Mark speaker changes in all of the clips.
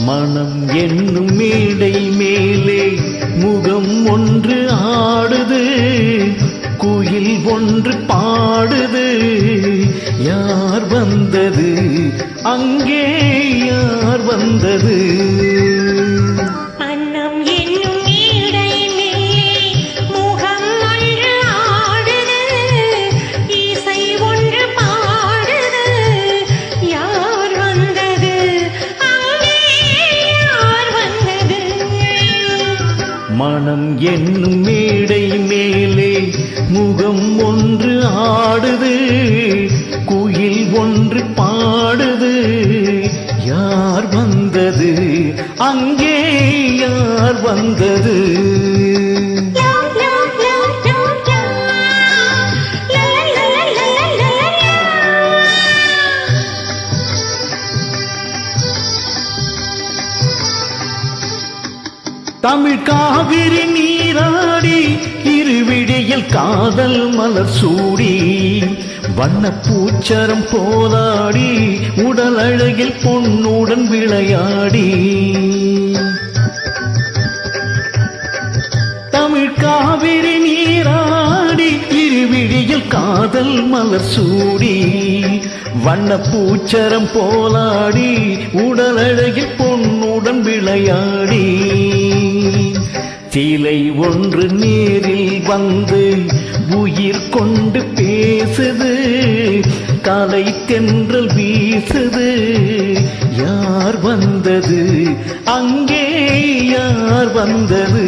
Speaker 1: மனம் என்னும் மேடை மேலே முகம் ஒன்று ஆடுது, குயில் ஒன்று பாடுது. யார் வந்தது அங்கே, யார் வந்தது? மனம் என்னும் மேடை மேலே முகம் ஒன்று ஆடுது, குயில் ஒன்று பாடுது. யார் வந்தது அங்கே, யார் வந்தது? தமிழ் காவிரி நீராடி இருவிடியில் காதல் மலர் சூடி, வண்ணப்பூச்சரம் போதாடி உடல் அழகில் பொன்னுடன் விளையாடி. தமிழ் காவிரி நீராடி இருவிடியில் காதல் மலர் சூடி, வண்ணப்பூச்சரம் போலாடி உடல் அழகில் பொன்னுடன் விளையாடி. சிலை ஒன்று நேரில் வந்து உயிர் கொண்டு பேசுது, கலை தென்றல் வீசுது. யார் வந்தது அங்கே, யார் வந்தது?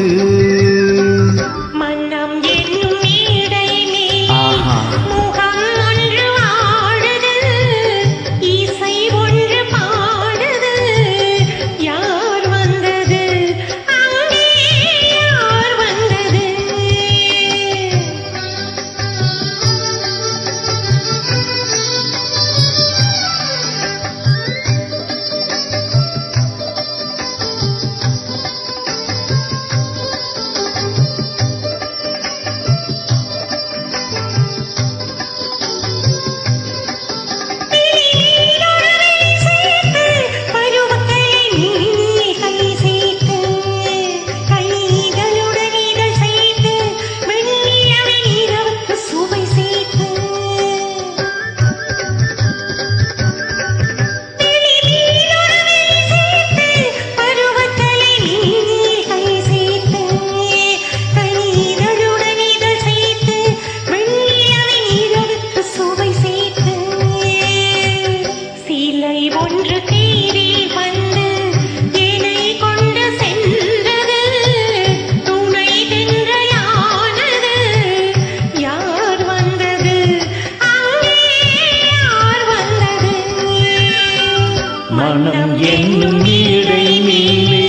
Speaker 1: மனம் என்னும் மேடை மேலே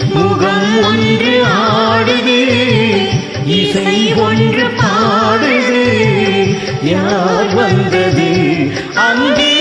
Speaker 1: முகம் ஒன்று ஆடுது, இசை ஒன்று பாடுது. யார் வந்தது அங்கே,